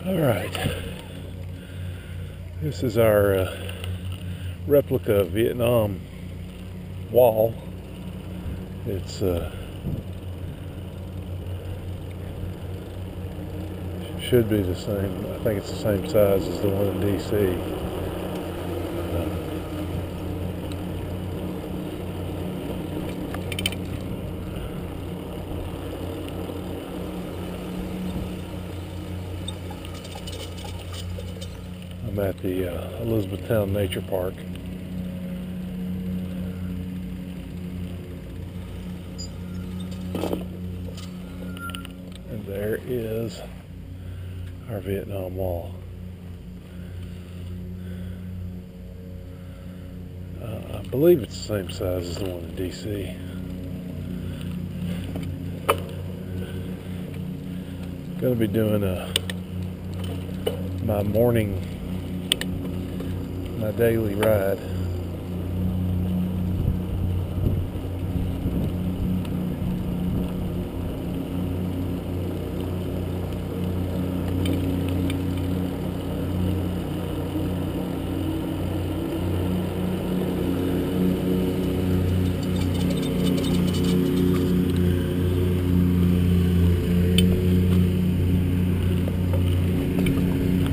Alright, this is our replica Vietnam wall. It's should be the same. I think it's the same size as the one in DC. I'm at the Elizabethtown Nature Park. And there is our Vietnam Wall. I believe it's the same size as the one in DC. Going to be doing my daily ride.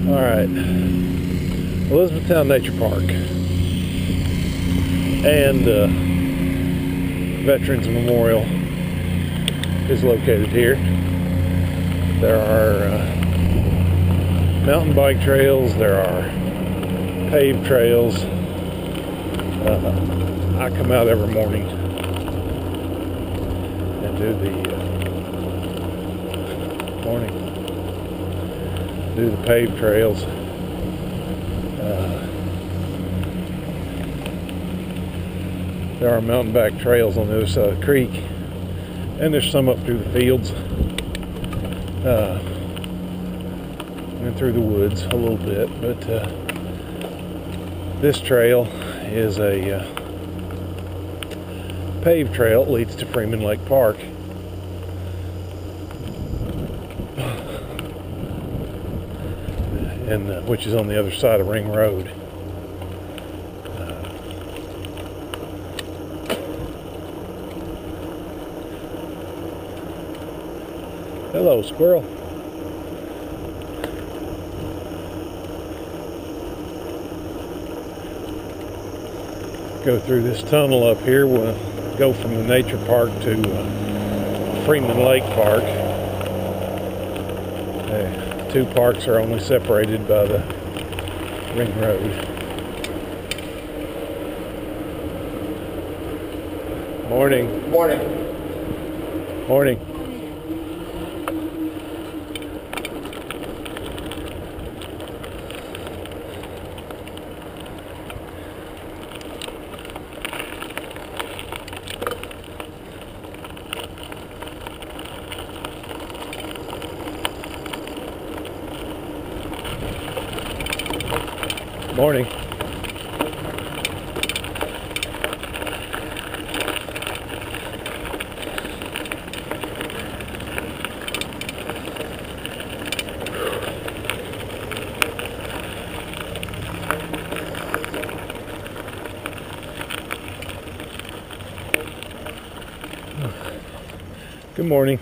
All right. Elizabethtown Nature Park and Veterans Memorial is located here. There are mountain bike trails, there are paved trails. I come out every morning and do the paved trails. There are mountain bike trails on the other side of the creek, and there's some up through the fields and through the woods a little bit, but this trail is a paved trail. It leads to Freeman Lake Park. And which is on the other side of Ring Road. Hello, squirrel. Go through this tunnel up here. We'll go from the nature park to Freeman Lake Park. Two parks are only separated by the Ring Road. Morning. Morning. Morning. Morning. Good morning.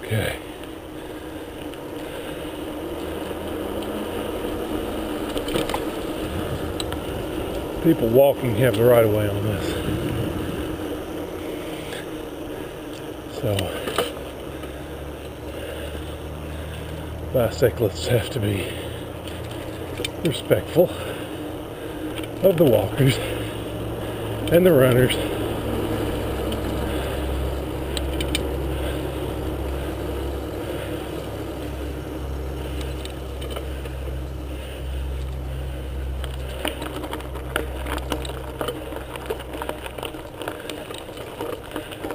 Okay. People walking have the right of way on this. So bicyclists have to be respectful of the walkers and the runners.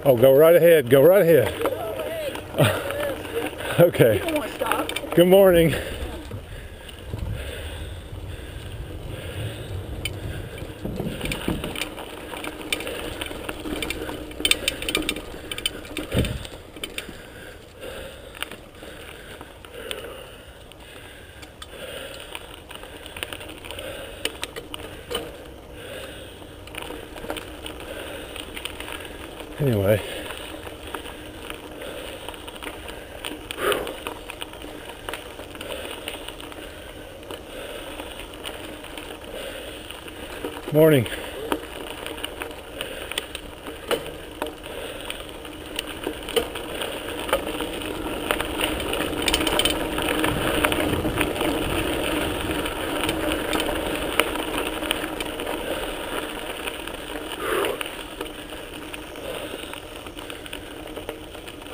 Oh, go right ahead. Go right ahead. Okay. Good morning. Anyway, morning.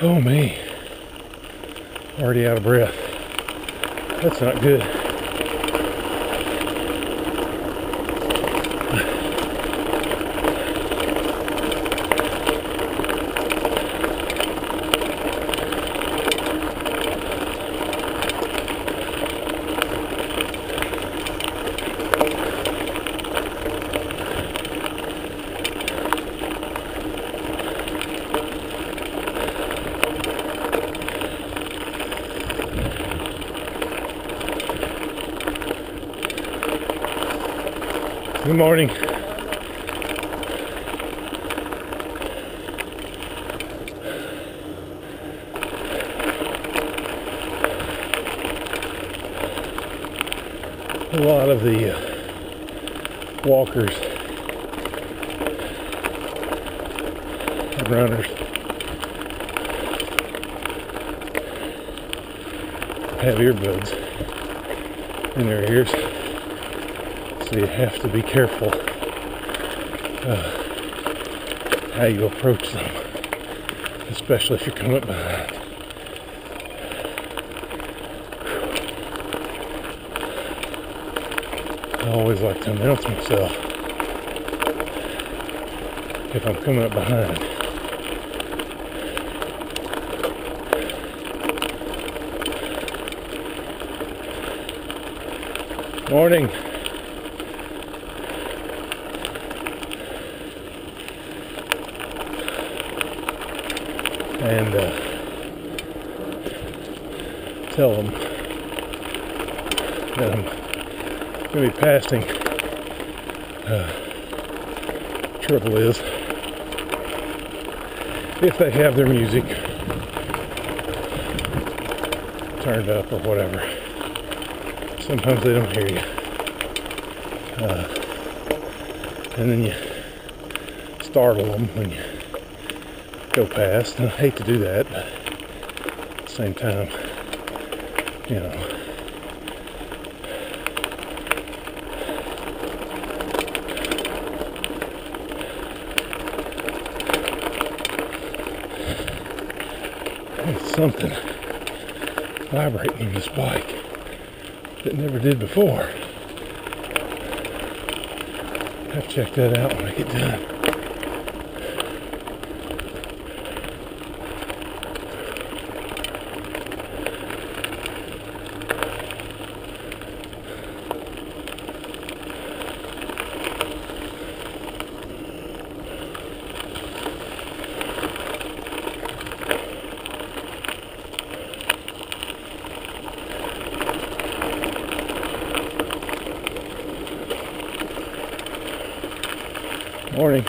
Oh me, already out of breath. That's not good. Good morning. A lot of the walkers and runners have earbuds in their ears. So you have to be careful how you approach them, especially if you're coming up behind. I always like to announce myself if I'm coming up behind. Morning. And tell them that I'm going to be passing. Trouble is, if they have their music turned up or whatever, sometimes they don't hear you. And then you startle them when you go past, and I hate to do that, but at the same time, you know, there's something vibrating in this bike that never did before. I have to check that out when I get done. Morning.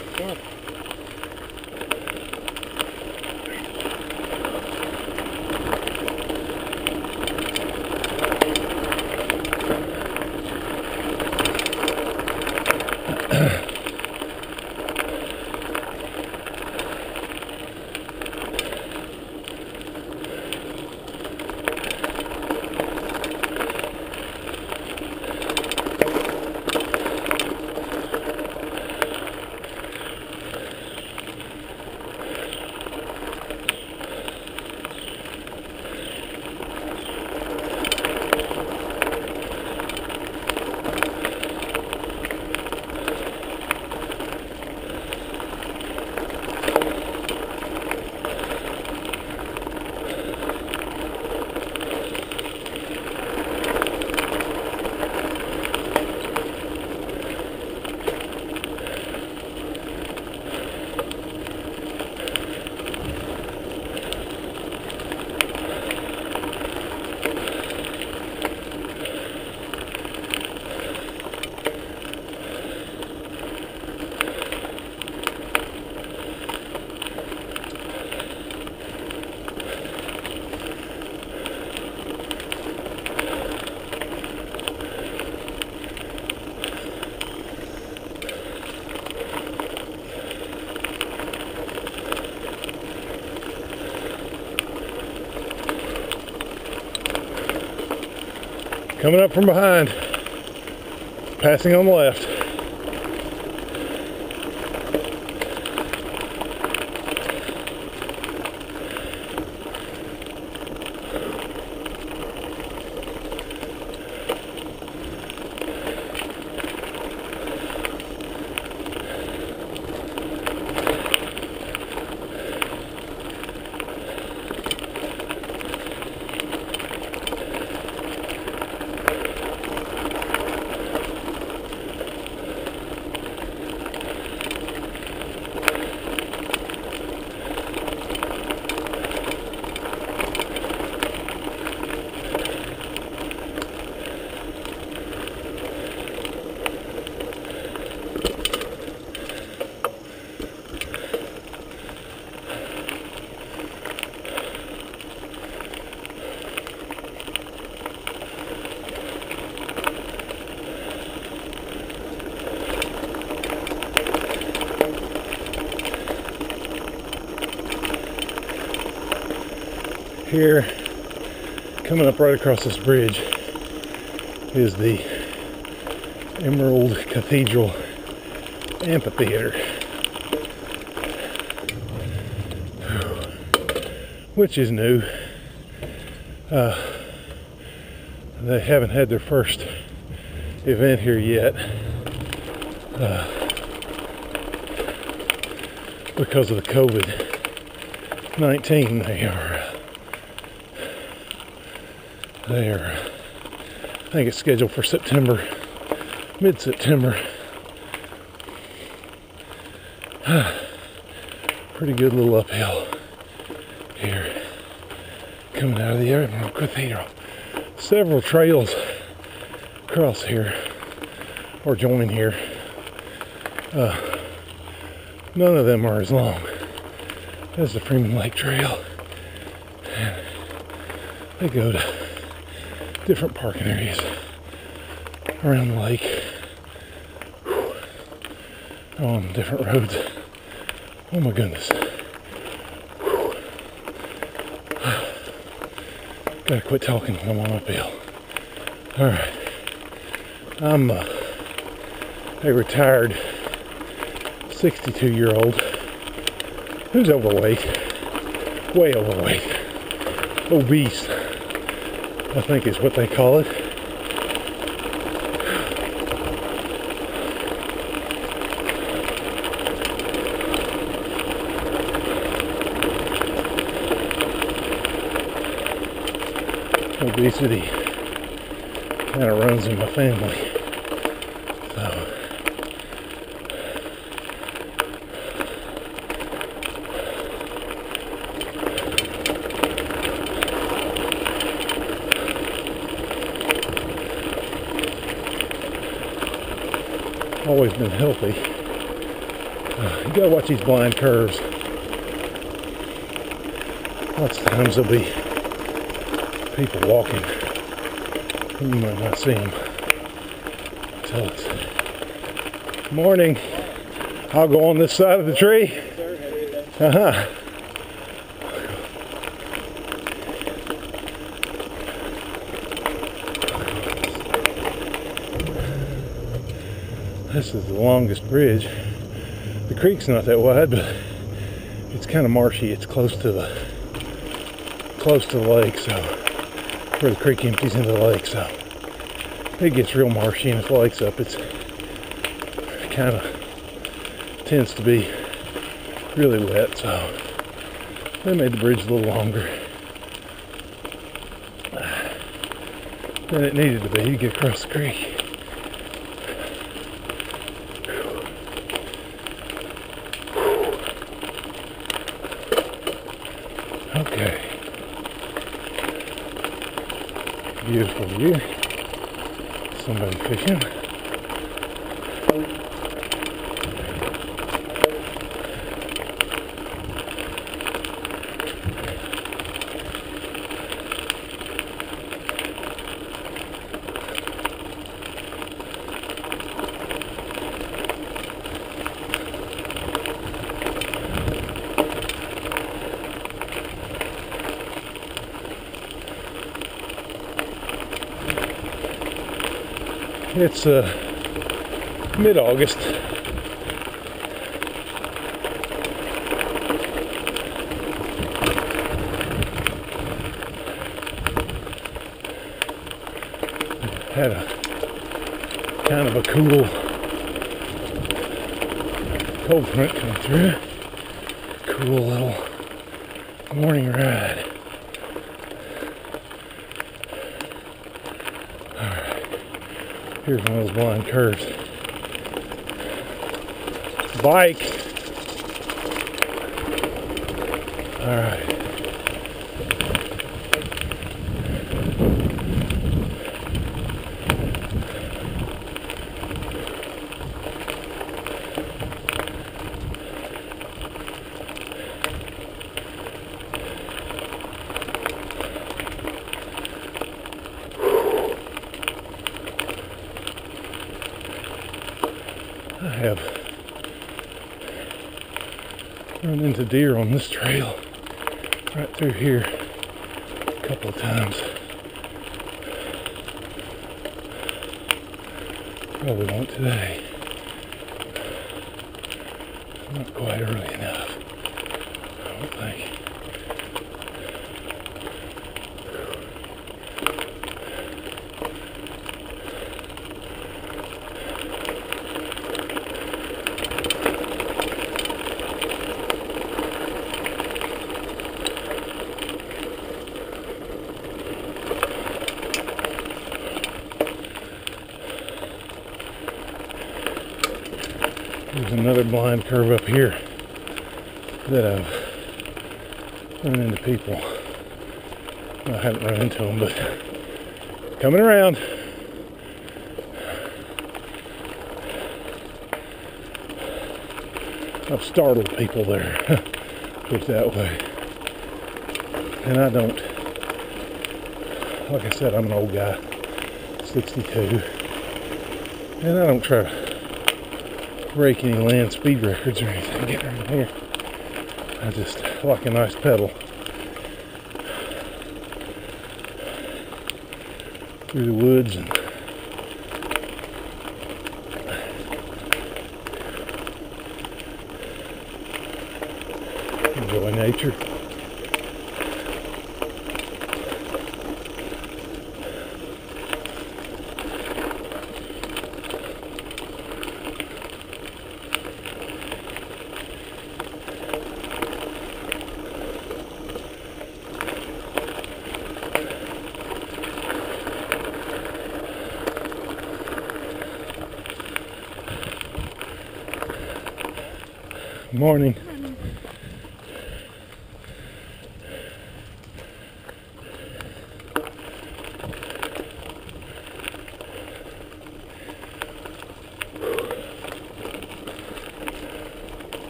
coming up from behind, passing on the left. Here, coming up right across this bridge, is the Emerald Cathedral Amphitheater, which is new. They haven't had their first event here yet because of the COVID-19. I think it's scheduled for September, mid-September. Pretty good little uphill here, coming out of the Emerald Cathedral. Several trails cross here, or join here. None of them are as long as the Freeman Lake Trail. And they go to different parking areas around the lake, on different roads. Oh my goodness. Gotta quit talking when I'm on uphill. Alright. I'm a retired 62-year-old who's overweight. Way overweight. Obese, I think is what they call it. Obesity kind of runs in my family. So, always been healthy. You gotta watch these blind curves. Lots of times there'll be people walking. You might not see them. Tell us. Morning. I'll go on this side of the tree. This is the longest bridge. The creek's not that wide, but it's kind of marshy. It's close to the lake, so where the creek empties into the lake, so it gets real marshy, and if the lake's up, it's kind of tends to be really wet, so they made the bridge a little longer than it needed to be to get across the creek. Okay. Beautiful view. Somebody fishing. It's mid-August. Had a kind of a cool cold front come through. Cool little morning ride. Alright, here's one of those blind curves. Bike. Alright. I have run into deer on this trail right through here a couple of times. Probably won't today. Not quite early enough, I don't think. There's another blind curve up here that I've run into people. Well, I haven't run into them, but coming around. I've startled people there, put it that way. And I don't, like I said, I'm an old guy, 62, and I don't try to break any land speed records or anything getting around here. I just like a nice pedal through the woods and enjoy nature. Morning.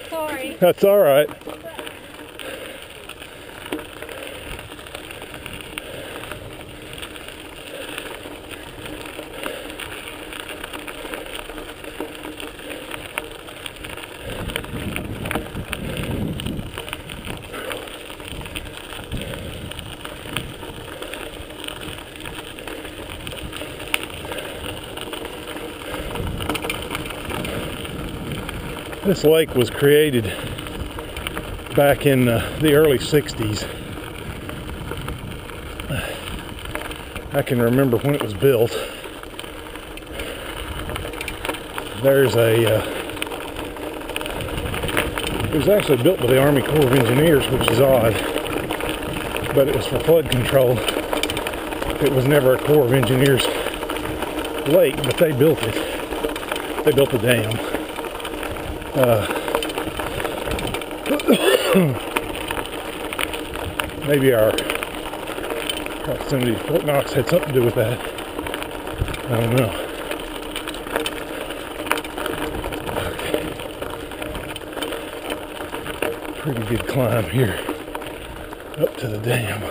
Sorry. That's all right. This lake was created back in the early 60s. I can remember when it was built. It was actually built by the Army Corps of Engineers, which is odd, but it was for flood control. It was never a Corps of Engineers lake, but they built it. They built the dam. Maybe our proximity to Fort Knox had something to do with that. I don't know. Okay. Pretty good climb here up to the dam.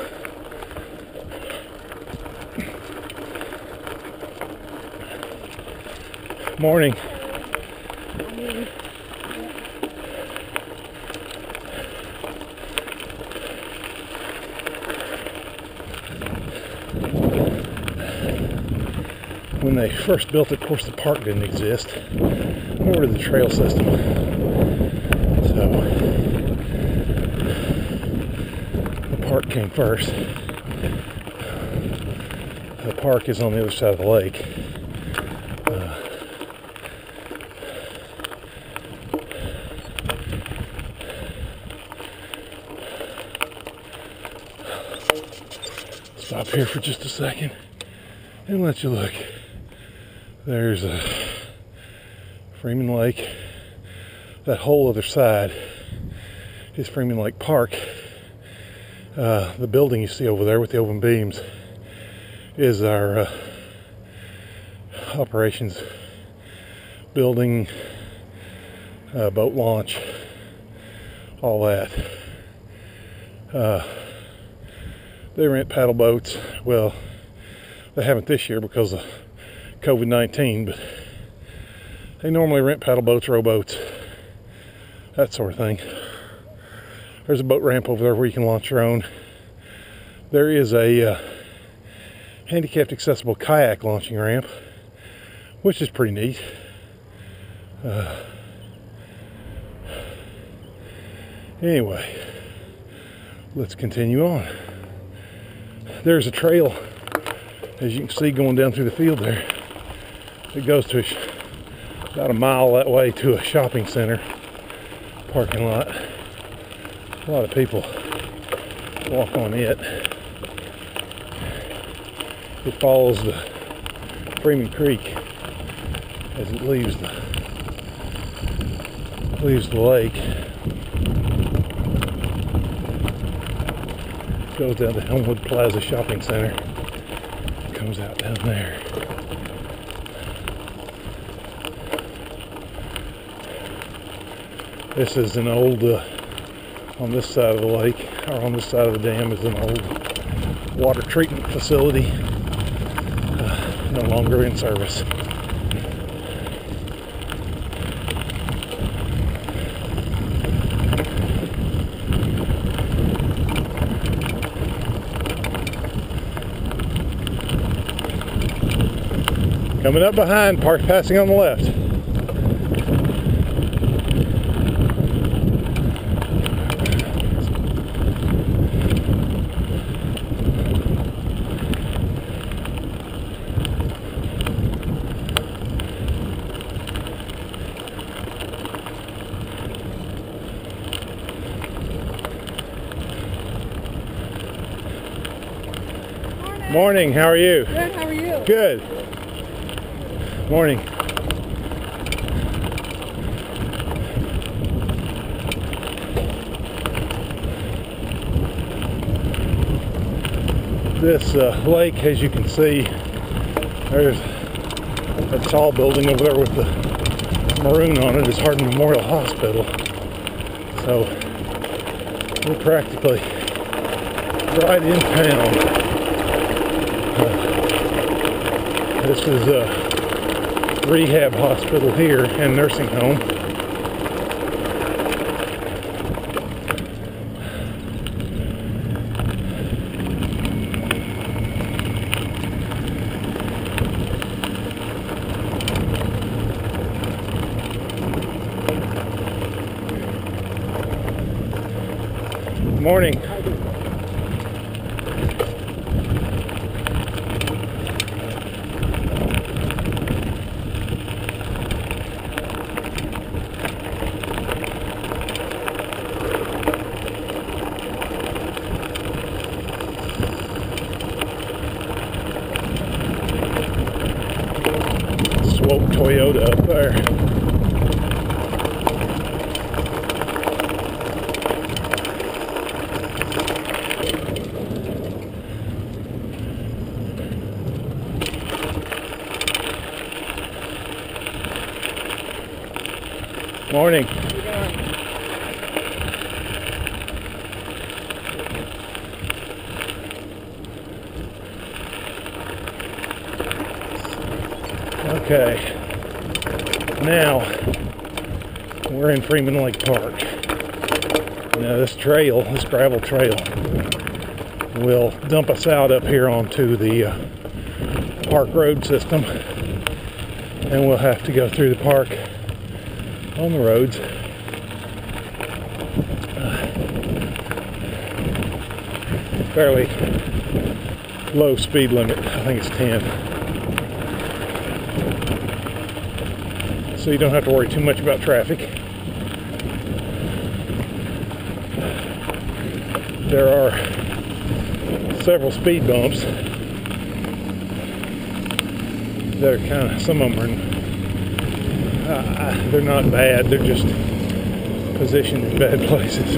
Morning. When they first built it, of course, the park didn't exist, nor did the trail system. So the park came first. The park is on the other side of the lake. Stop here for just a second and let you look. There's a Freeman Lake. That whole other side is Freeman Lake Park. The building you see over there with the open beams is our operations building, boat launch, all that. They rent paddle boats. Well, they haven't this year because of COVID-19, but they normally rent paddle boats, rowboats, that sort of thing. There's a boat ramp over there where you can launch your own. There is a handicapped accessible kayak launching ramp, which is pretty neat. Anyway, let's continue on. There's a trail, as you can see, going down through the field there. It goes to about a mile that way to a shopping center parking lot. A lot of people walk on it. It follows the Freeman Creek as it leaves the lake. Goes down to Elmwood Plaza Shopping Center. Comes out down there. This is an old, on this side of the lake, or on this side of the dam, is an old water treatment facility. No longer in service. Coming up behind, park passing on the left. Morning, how are you? Good, how are you? Good. Morning. This lake, as you can see, there's that tall building over there with the maroon on it is Hardened Memorial Hospital. So we're practically right in town. This is a rehab hospital here and nursing home. Morning. Swope Toyota up there. Morning. Okay, now We're in Freeman Lake Park. Now this trail, this gravel trail, will dump us out up here onto the park road system, and we'll have to go through the park on the roads. Fairly low speed limit, I think it's 10. So you don't have to worry too much about traffic. There are several speed bumps that are kind of, some of them are, they're not bad, they're just positioned in bad places.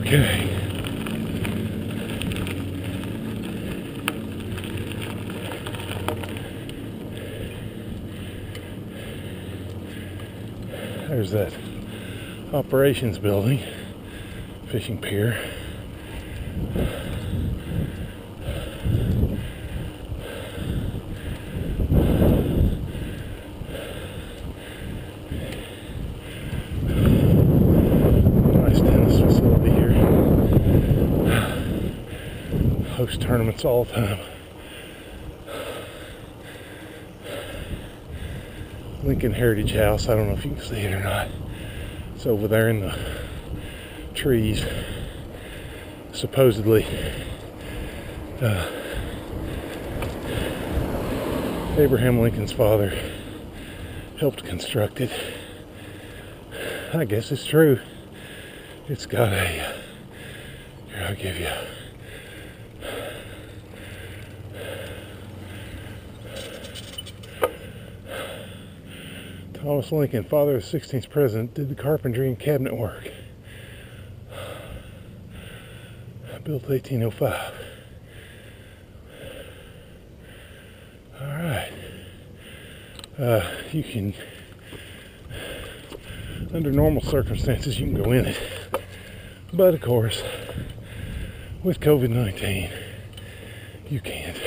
Okay. There's that operations building, fishing pier. Host tournaments all the time. Lincoln Heritage House, I don't know if you can see it or not. It's over there in the trees. Supposedly Abraham Lincoln's father helped construct it. I guess it's true. It's got a, here, I'll give you Thomas Lincoln, father of the 16th president, did the carpentry and cabinet work. Built 1805. Alright. You can, under normal circumstances, you can go in it. But of course, with COVID-19, you can't.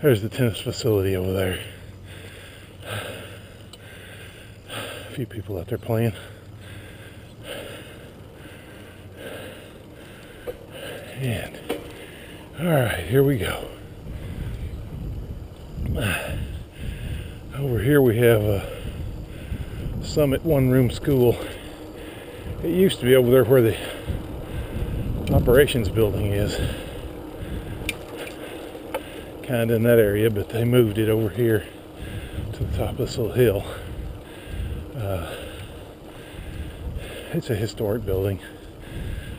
There's the tennis facility over there. A few people out there playing. And alright, here we go. Over here we have a Summit one-room school. It used to be over there where the operations building is. Kind of in that area, but they moved it over here to the top of this little hill. It's a historic building.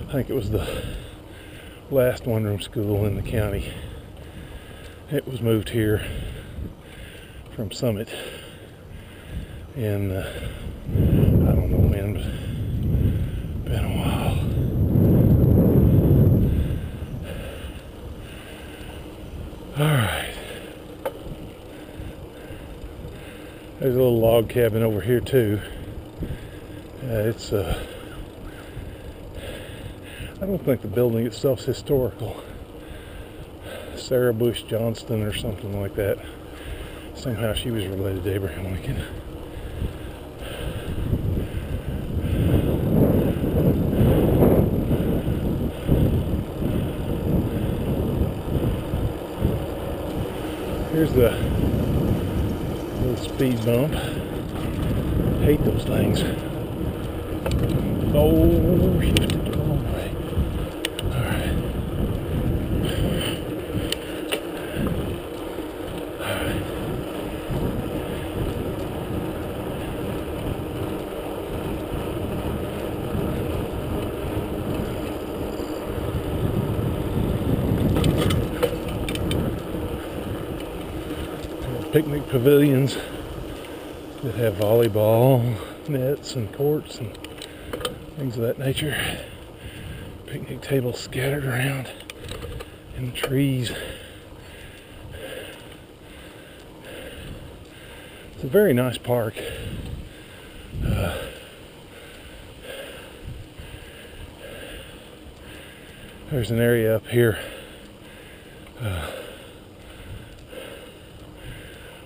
I think it was the last one-room school in the county. It was moved here from Summit in, I don't know when, but been a while. Alright. There's a little log cabin over here too. It's I don't think the building itself is historical. Sarah Bush Johnston or something like that. Somehow she was related to Abraham Lincoln. Here's the little speed bump. Hate those things. Oh, shifted the wrong way. Alright. Alright. picnic pavilions that have volleyball nets and courts and things of that nature. Picnic tables scattered around in the trees. It's a very nice park. There's an area up here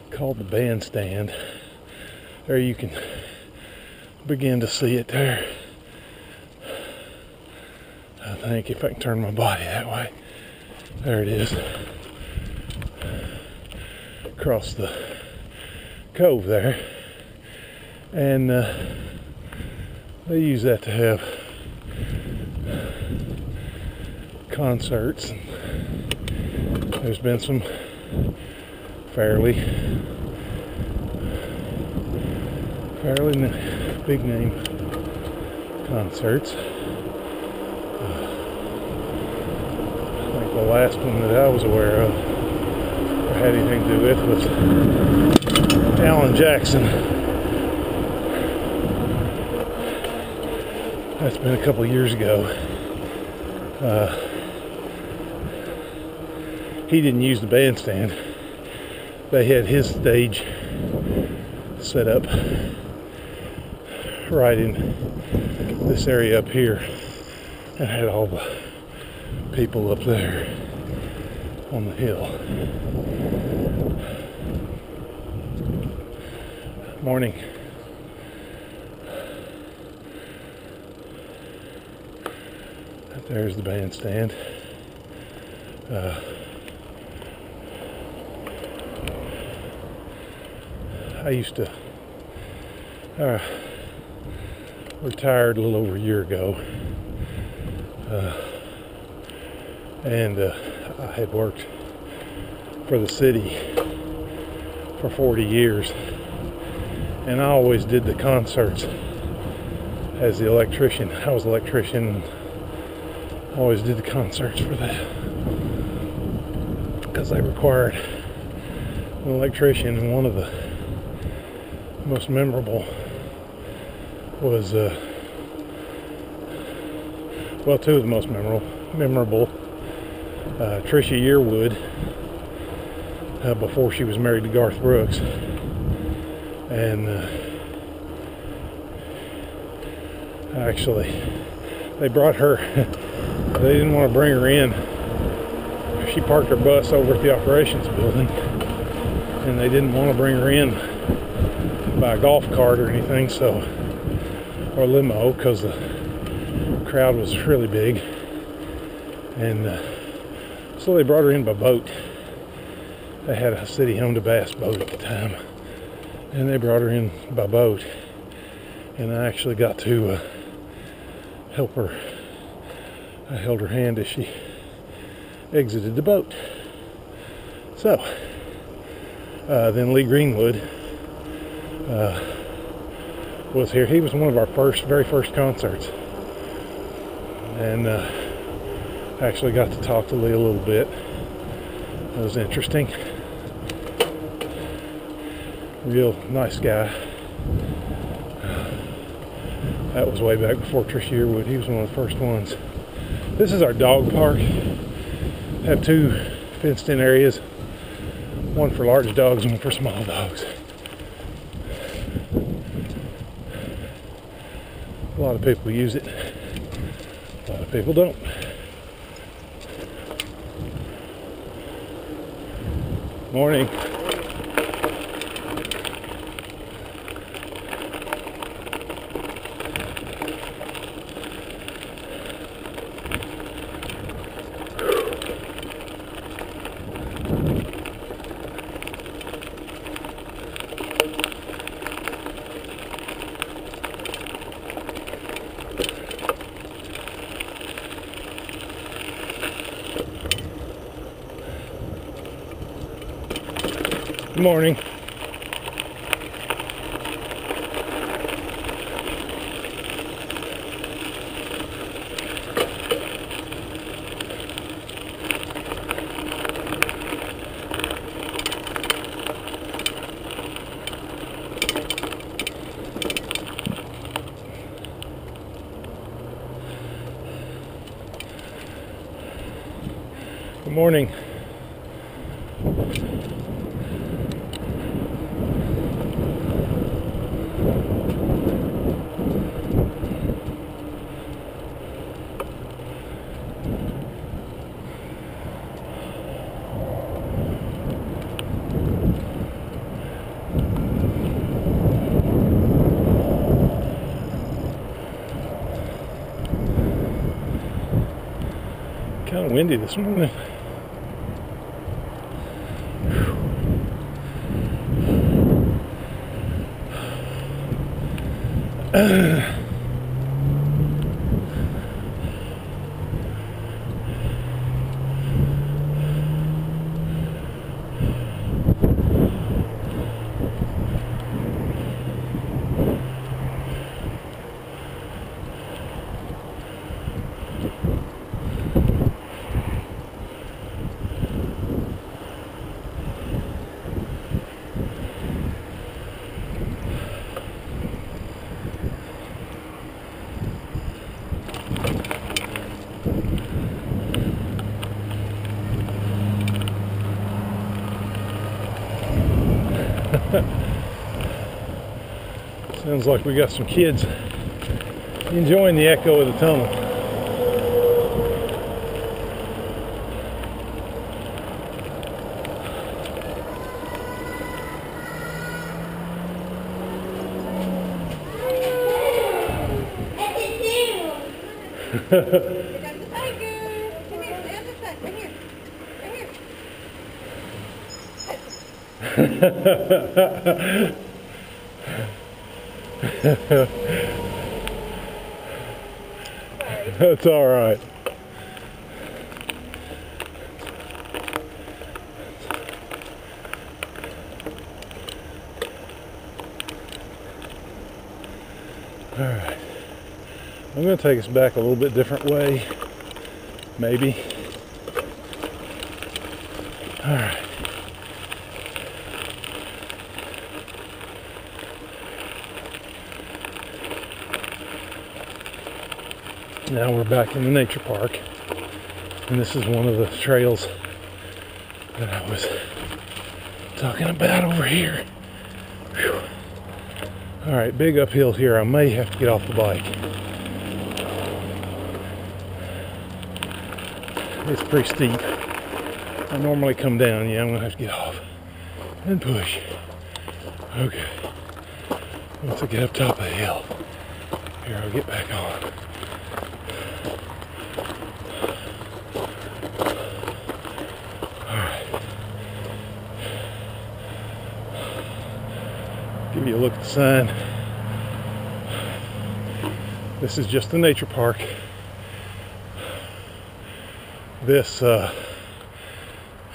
called the bandstand. There you can begin to see it there. I think if I can turn my body that way. There it is. Across the cove there. And they use that to have concerts. There's been some fairly big name concerts. I think the last one that I was aware of or had anything to do with was Alan Jackson. That's been a couple of years ago. He didn't use the bandstand. They had his stage set up right in this area up here and had all the people up there on the hill. Morning. There's the bandstand. I used to retired a little over a year ago, and I had worked for the city for 40 years, and I always did the concerts as the electrician. I was an electrician and always did the concerts for that because they required an electrician, and one of the most memorable was well, two of the most memorable Trisha Yearwood before she was married to Garth Brooks, and actually they brought her. They didn't want to bring her in. She parked her bus over at the operations building, and they didn't want to bring her in by a golf cart or anything, so, or limo, because the crowd was really big, and so they brought her in by boat. They had a city-owned bass boat at the time, and they brought her in by boat, and I actually got to help her. I held her hand as she exited the boat. So, then Lee Greenwood was here. He was one of our very first concerts, and actually got to talk to Lee a little bit. It was interesting. Real nice guy. That was way back before Trisha Yearwood. He was one of the first ones. This is our dog park. Have two fenced-in areas, one for large dogs and one for small dogs. A lot of people use it. A lot of people don't. Morning. Good morning. Good morning. Kind of windy this morning. Sounds like we got some kids enjoying the echo of the tunnel. That's all right. All right. I'm going to take us back a little bit different way, maybe. All right. Now we're back in the nature park, and this is one of the trails that I was talking about over here. Whew. All right, big uphill here. I may have to get off the bike. It's pretty steep. I normally come down. Yeah, I'm gonna have to get off and push. Okay. Once I get up top of the hill, here I'll get back on. Give you a look at the sign. This is just the nature park. This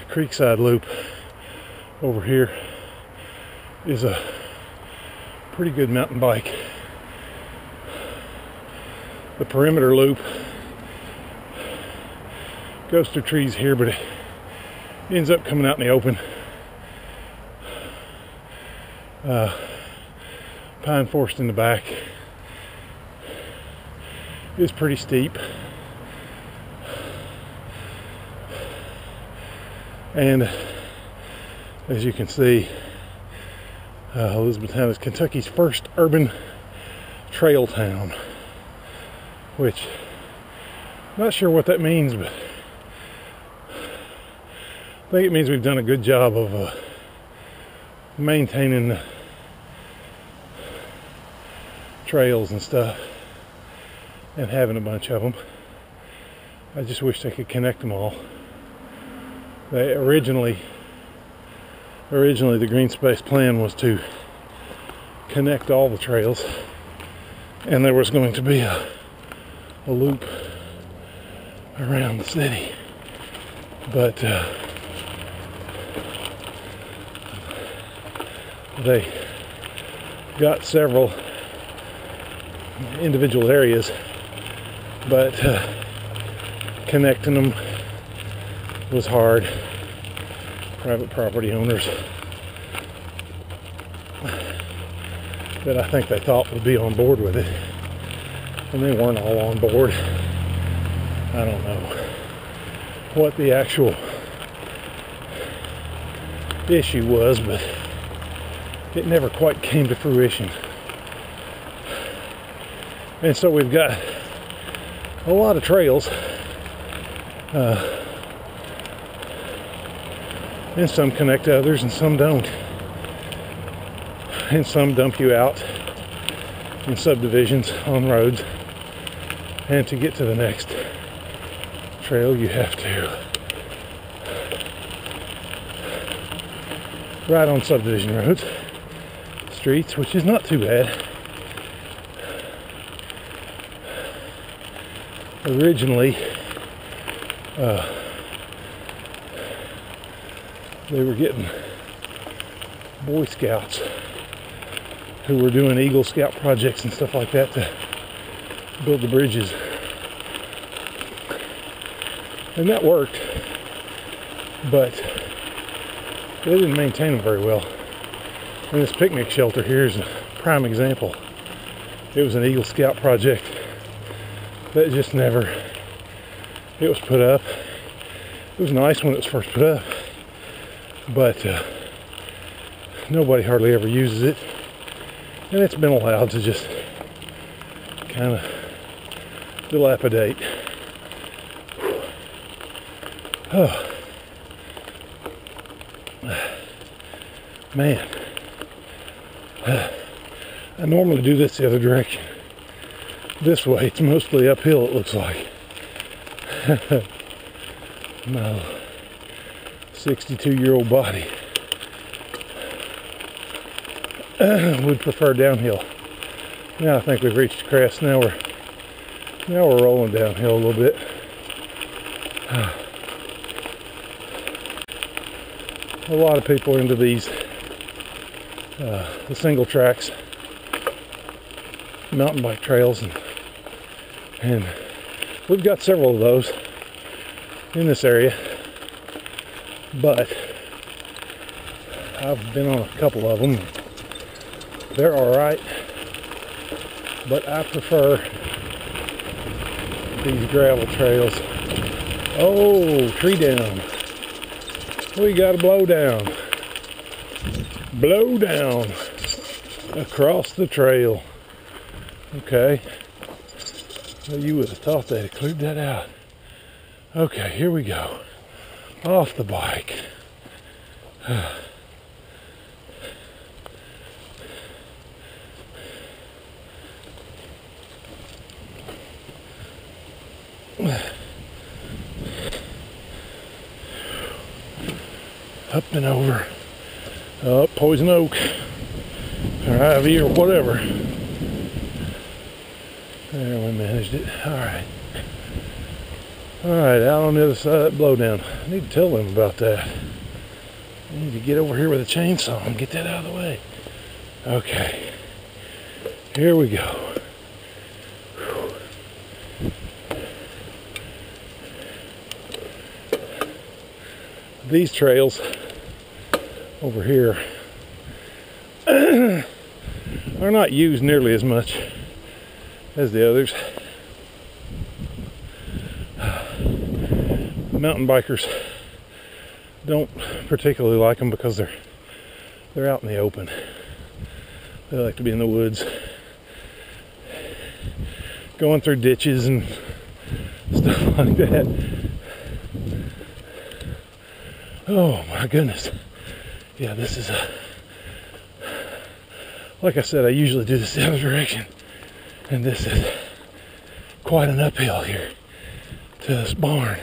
creekside loop over here is a pretty good mountain bike. The perimeter loop goes through trees here, but it ends up coming out in the open. Pine forest in the back is pretty steep, and as you can see, Elizabethtown is Kentucky's first urban trail town, which I'm not sure what that means, but I think it means we've done a good job of maintaining the trails and stuff and having a bunch of them. I just wish they could connect them all. They originally the green space plan was to connect all the trails, and there was going to be a loop around the city, but they got several individual areas, but connecting them was hard. Private property owners that I think they thought would be on board with it, and they weren't all on board. I don't know. what the actual issue was, but it never quite came to fruition. And so we've got a lot of trails, and some connect to others and some don't, and some dump you out in subdivisions on roads, and to get to the next trail you have to ride on subdivision roads, streets, which is not too bad. Originally, they were getting Boy Scouts who were doing Eagle Scout projects and stuff like that to build the bridges. And that worked, but they didn't maintain them very well. And this picnic shelter here is a prime example. It was an Eagle Scout project that just never, it was put up. It was nice when it was first put up, but nobody hardly ever uses it, and it's been allowed to just kind of dilapidate. Oh man, I normally do this the other direction. This way, it's mostly uphill, it looks like. My 62-year-old body would prefer downhill. Now I think we've reached the crest. Now we're rolling downhill a little bit. A lot of people into these the single tracks mountain bike trails, and we've got several of those in this area, but I've been on a couple of them. They're alright, but I prefer these gravel trails. Oh, tree down. We got a blow down. Blow down across the trail. Okay. Well, you would have thought they'd have cleared that out. Okay, here we go. Off the bike. Up and over. Up Poison Oak. Or Ivy or whatever. There, we managed it. Alright. Alright, out on the other side of that blowdown. I need to tell them about that. I need to get over here with a chainsaw and get that out of the way. Okay. Here we go. These trails over here are not used nearly as much as the others. Mountain bikers don't particularly like them because they're out in the open. They like to be in the woods, going through ditches and stuff like that. Oh my goodness. Yeah, this is like I said, I usually do this the other direction, and this is quite an uphill here to this barn.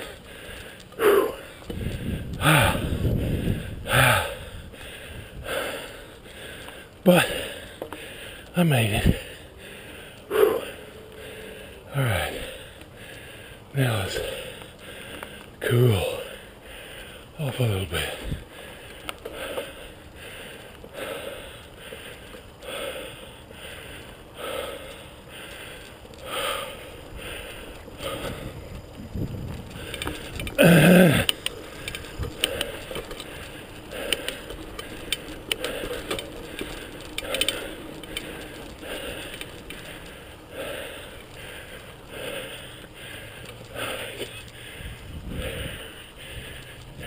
But I made it. Alright. Now let's cool off a little bit.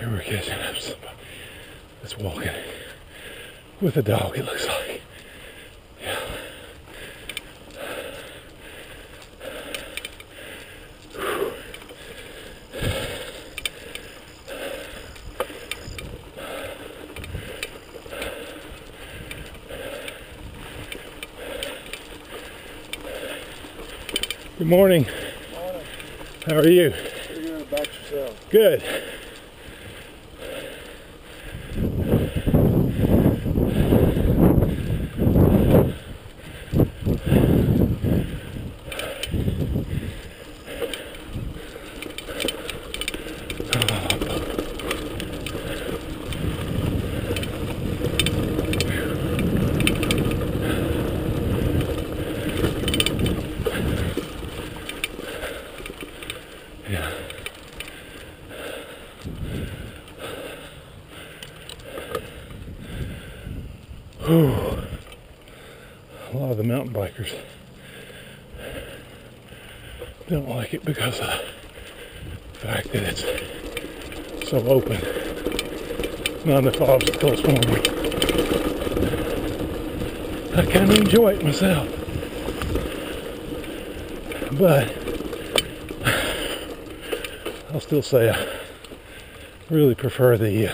Here we're catching up to somebody that's walking with a dog, it looks like. Yeah. Good morning. Morning. How are you? Pretty good. About yourself? Good. Yeah. Whew. A lot of the mountain bikers don't like it because of the fact that it's so open. Not enough obstacles for me. I kind of enjoy it myself. But I'll still say I really prefer the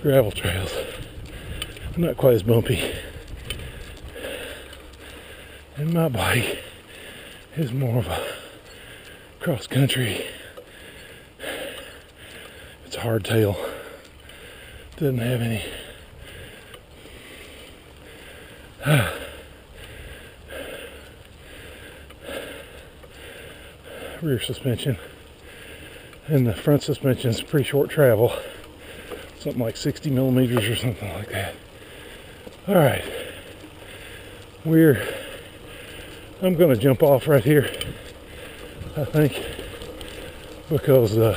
gravel trails. Not quite as bumpy. And my bike is more of a cross country. It's a hardtail. Doesn't have any rear suspension. And the front suspension is pretty short travel. Something like 60 millimeters or something like that. Alright. I'm going to jump off right here, I think, because the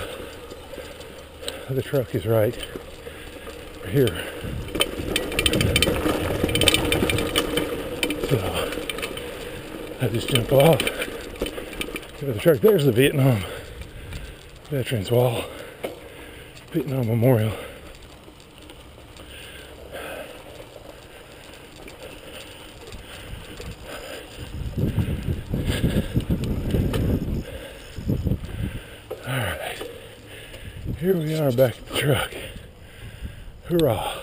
truck is right here. So, I just jump off. The truck, there's the Vietnam Veterans Wall, Vietnam Memorial. Alright, here we are back at the truck. Hurrah.